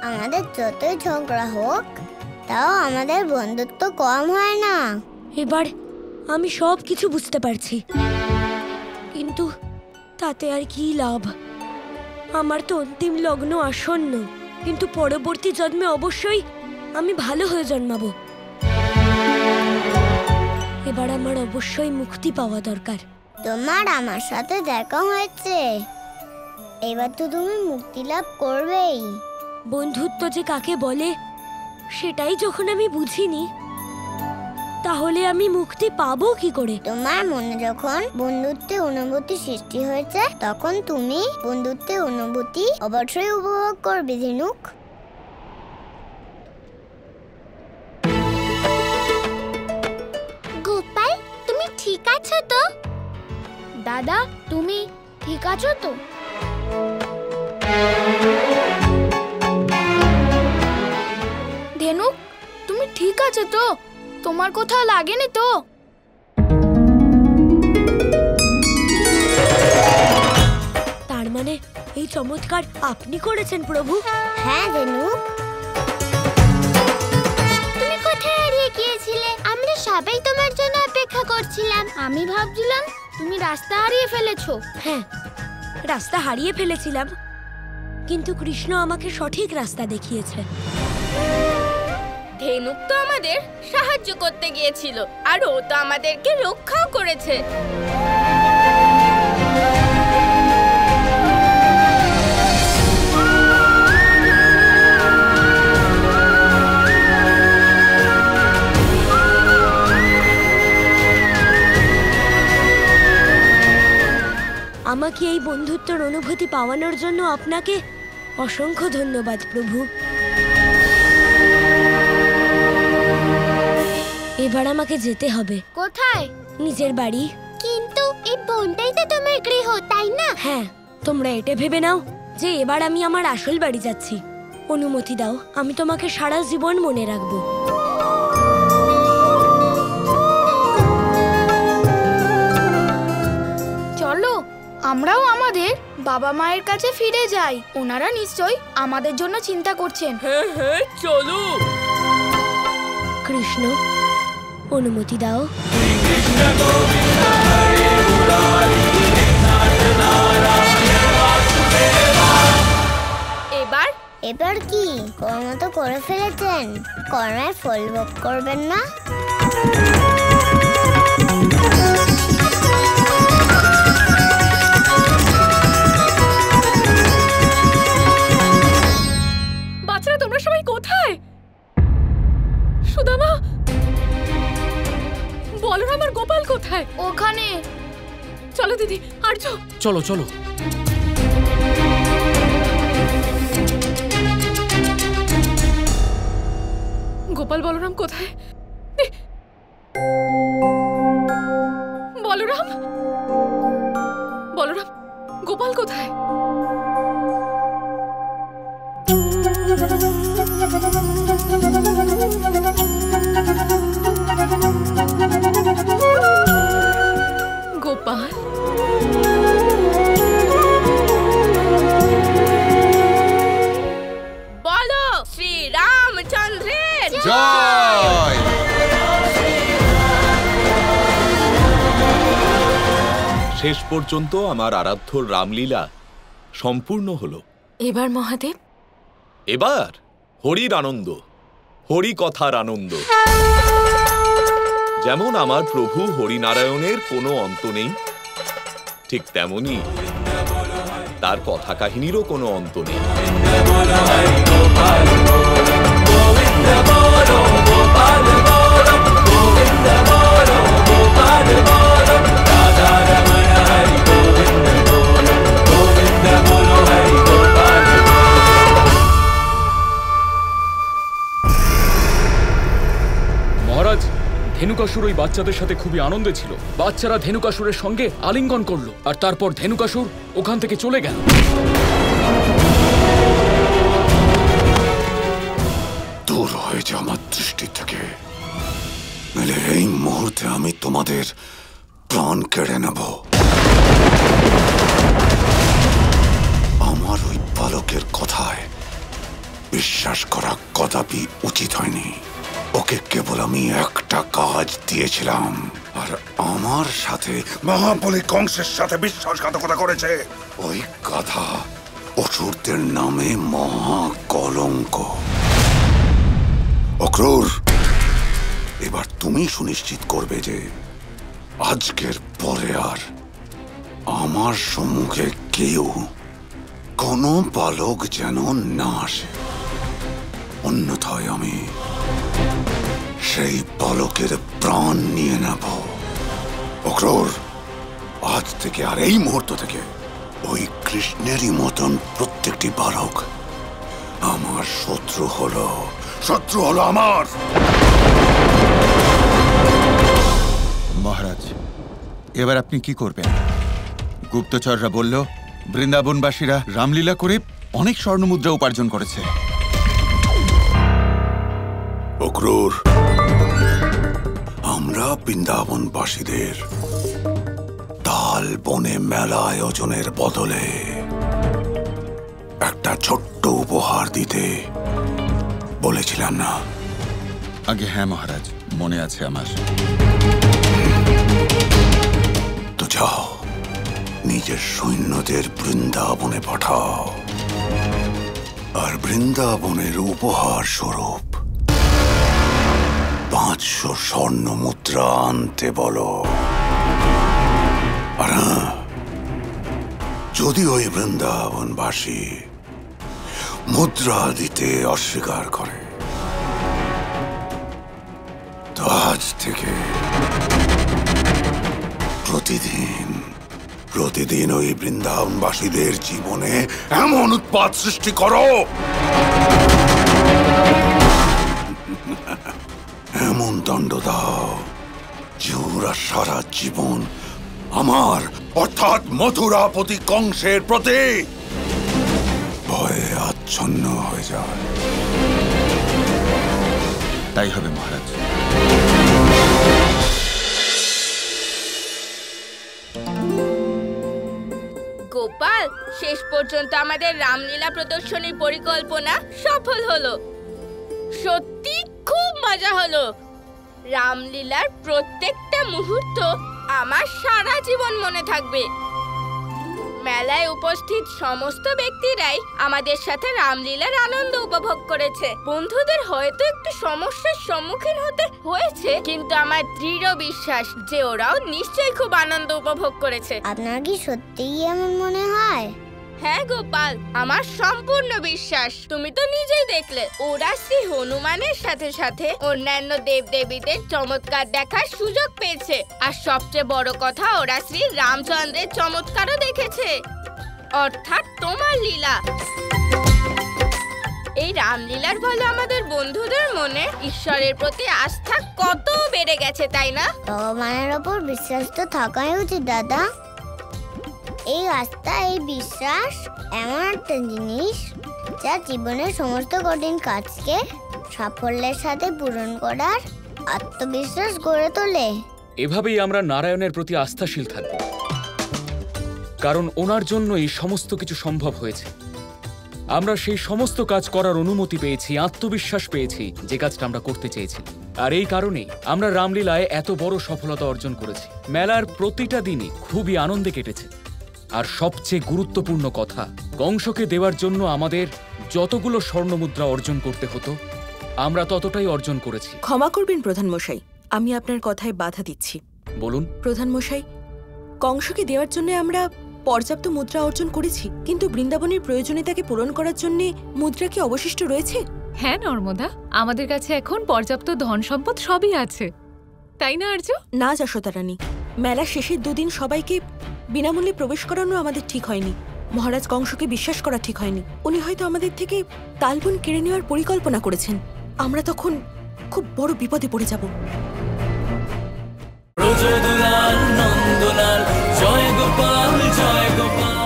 আমাদের যতই ঝগড়া হোক, তাও আমাদের বন্ধুত্ব কম হয় না। এবার আমি সব কিছু বুঝতে পারছি, কিন্তু তাতে আর কি লাভ? আমার তো অন্তিম লগ্ন আসন্ন, কিন্তু পরবর্তী জন্মে অবশ্যই আমি ভালো হয়ে জন্মাবো। এবার আমার অবশ্যই মুক্তি পাওয়া দরকার। তোমার আমার সাথে দেখা হয়েছে, এবার তো তুমি মুক্তি লাভ করবেই। বন্ধুত্ব যে কাকে বলে সেটাই যখন আমি বুঝিনি, তাহলে আমি মুক্তি পাবো কি করে? তোমার মনে যখন বন্ধুত্বে অনুভূতি সৃষ্টি হয়েছে, তখন তুমি বন্ধুত্বে অনুভূতি অবশ্যই উপভোগ করবে ঝিনুক। গোপাল, তুমি ঠিক আছো তো? দাদা, তুমি ঠিক আছো তো? ধেনুক, তুমি ঠিক আছো তো? তোমার কোথাও লাগেনি তো? তার মানে এই চমৎকার আপনি করেছেন প্রভু? হ্যাঁ ঝিনুক। তুমি কোথায় হারিয়ে গিয়েছিলে? আমরা সবাই তোমার জন্য অপেক্ষা করছিলাম। আমি ভাবছিলাম তুমি রাস্তা হারিয়ে ফেলেছো। হ্যাঁ, রাস্তা হারিয়ে ফেলেছিলাম, কিন্তু কৃষ্ণ আমাকে সঠিক রাস্তা দেখিয়েছে। ধেনুক তো আমাদের সাহায্য করতে গিয়েছিল, আর ও তো আমাদেরকে রক্ষাও করেছে। আমাকে এই বন্ধুত্বের অনুভূতি পাওয়ানোর জন্য আপনাকে অসংখ্য ধন্যবাদ প্রভু। এবার আমাকে যেতে হবে। কোথায়? নিজের বাড়ি। কিন্তু এই বনটাই তো তোমার গৃহ, তাই না? হ্যাঁ, তোমরা এটা ভেবে নাও যে এবার আমি আমার আসল বাড়ি যাচ্ছি। অনুমতি দাও, আমি তোমাকে সারা জীবন মনে রাখবো। চলো, আমরাও আমাদের বাবা মায়ের কাছে ফিরে যাই। ওনারা নিশ্চয়ই আমাদের জন্য চিন্তা করছেন। হ্যাঁ হ্যাঁ, চলো। কৃষ্ণ, অনুমতি দাও। এবার এবার কি কর্ম তো করে ফেলেছেন, কর্মের ফল ভোগ করবেন না? বাচ্চারা, তোমরা সবাই কোথায়? সুদামা, বলরাম আর গোপাল কোথায়? ওখানে। চলো দিদি, আর্য। চলো চলো। গোপাল, বলরাম কোথায়? বলরাম, বলরাম, গোপাল কোথায়? গোপাল, বলো শ্রী রামচন্দ্রের জয়। শেষ পর্যন্ত আমার আরাধ্যর রামলীলা সম্পূর্ণ হলো। এবার মহাদেব, এবার হরির আনন্দ, হরি কথার আনন্দ। যেমন আমার প্রভু হরিনারায়ণের কোনো অন্ত নেই, ঠিক তেমনি তার কথা কাহিনীরও কোনো অন্ত নেই। মহারাজ, ধেনুকাসুর ওই বাচ্চাদের সাথে খুবই আনন্দে ছিল। বাচ্চারা ধেনুকাসুরের সঙ্গে আলিঙ্গন করলো, আর তারপর ধেনুকাসুর ওখান থেকে চলে গেল। দূর হয়ে যা আমার দৃষ্টি থেকে, নইলে এই মুহূর্তে আমি তোমাদের প্রাণ কেড়ে নেব। আমার ওই বালকের কথায় বিশ্বাস করা কদাপি উচিত হয়নি। ওকে কেবল আমি একটা কাজ দিয়েছিলাম, আর আমার সাথে মহাবলী কংসের সাথে বিশ্বাসঘাতকতা করেছে। ওই গাধা অসুরদের নামে মহা কলঙ্ক। অক্রূর, এবার তুমি সুনিশ্চিত করবে যে আজকের পরে আর আমার সম্মুখে কেউ, কোনো বালক যেন না আসে। অন্যথায় আমি সেই বালকের প্রাণ নিয়ে নেব। অক্রূর, আজ থেকে আর এই মুহূর্ত থেকে ওই কৃষ্ণেরই মতন প্রত্যেকটি বালক আমার শত্রু হলো আমার। মহারাজ, এবার আপনি কি করবেন? গুপ্তচররা বলল বৃন্দাবনবাসীরা রামলীলা করে অনেক স্বর্ণমুদ্রা উপার্জন করেছে। অক্রূর, আমরা বৃন্দাবনবাসীদের তাল বনে মেলা আয়োজনের বদলে একটা ছোট্ট উপহার দিতে বলেছিলাম না? আগে হ্যাঁ মহারাজ, মনে আছে আমার। তো যাও, নিজের সৈন্যদের বৃন্দাবনে পাঠাও, আর বৃন্দাবনের উপহার স্বরূপ 500 স্বর্ণ মুদ্রা আনতে বলো। আর যদি ওই বৃন্দাবনবাসী মুদ্রা দিতে অস্বীকার করে, তো আজ থেকে প্রতিদিন ওই বৃন্দাবনবাসীদের জীবনে এমন উৎপাত সৃষ্টি করো, এমন দণ্ড দাও যে ওরা সারা জীবন আমার অর্থাৎ মথুরাপতি কংসের প্রতি ভয়ে আচ্ছন্ন হয়ে যায়। তাই হবে মহারাজ। গোপাল, শেষ পর্যন্ত আমাদের রামলীলা প্রদর্শনীর পরিকল্পনা সফল হলো। সত্যি খুব মজা হলো। রামলীলার প্রত্যেকটা মুহূর্ত আমার সারা জীবন মনে থাকবে। মেলায় উপস্থিত সমস্ত ব্যক্তিরাই আমাদের সাথে রামলীলার আনন্দ উপভোগ করেছে। বন্ধুদের হয়তো একটু সমস্যার সম্মুখীন হতে হয়েছে, কিন্তু আমার দৃঢ় বিশ্বাস যে ওরাও নিশ্চয়ই খুব আনন্দ উপভোগ করেছে। আপনার কি সত্যিই এমন মনে হয়? হ্যাঁ গোপাল, আমার সম্পূর্ণ বিশ্বাস। তুমি তো নিজেই দেখলে, ওরা শ্রী হনুমানের সাথে সাথে অন্যান্য দেবদেবীদের চমৎকার দেখার সুযোগ পেয়েছে। আর সবচেয়ে বড় কথা, ওরা শ্রী রামচন্দ্রের চমৎকারও দেখেছে, অর্থাৎ তোমার লীলা। এই রামলীলার ফলে আমাদের বন্ধুদের মনে ঈশ্বরের প্রতি আস্থা কত বেড়ে গেছে, তাই না? ভগবানের ওপর বিশ্বাস তো থাকাই উচিত দাদা। এই আস্থা, এই বিশ্বাস এমন একটা জিনিস যা জীবনের সমস্ত কঠিন কাজকে সাফল্যের সাথে পূরণ করার আত্মবিশ্বাস গড়ে তোলে। এভাবেই আমরা নারায়ণের প্রতি আস্থাশীল থাকব, কারণ ওনার জন্যই সমস্ত কিছু সম্ভব হয়েছে। আমরা সেই সমস্ত কাজ করার অনুমতি পেয়েছি, আত্মবিশ্বাস পেয়েছি যে কাজটা আমরা করতে চেয়েছি। আর এই কারণেই আমরা রামলীলায় এত বড় সফলতা অর্জন করেছি। মেলার প্রতিটা দিনই খুবই আনন্দে কেটেছে। আর সবচেয়ে গুরুত্বপূর্ণ কথা, কংসকে দেওয়ার জন্য আমাদের যতগুলো স্বর্ণমুদ্রা অর্জন করতে হতো, আমরা ততটাই অর্জন করেছি। ক্ষমা করবেন প্রধান মশাই, আমি আপনার কথায় বাধা দিচ্ছি। বলুন। প্রধান মশাই, কংসকে দেওয়ার জন্য আমরা পর্যাপ্ত মুদ্রা অর্জন করেছি, কিন্তু বৃন্দাবনের প্রয়োজনীয়তাকে পূরণ করার জন্য মুদ্রা কি অবশিষ্ট রয়েছে? হ্যাঁ নর্মদা, আমাদের কাছে এখন পর্যাপ্ত ধন সম্পদ সবই আছে, তাই না আর্য? না যশোদা রানী, মেলা শেষের দুদিন সবাইকে বিনামূল্যে প্রবেশ করানো আমাদের ঠিক হয়নি। মহারাজ কংসকে বিশ্বাস করা ঠিক হয়নি। উনি হয়তো আমাদের থেকে তালবন কেড়ে নেওয়ার পরিকল্পনা করেছেন। আমরা তখন খুব বড় বিপদে পড়ে যাব। জয় গোপাল জয় গোপাল।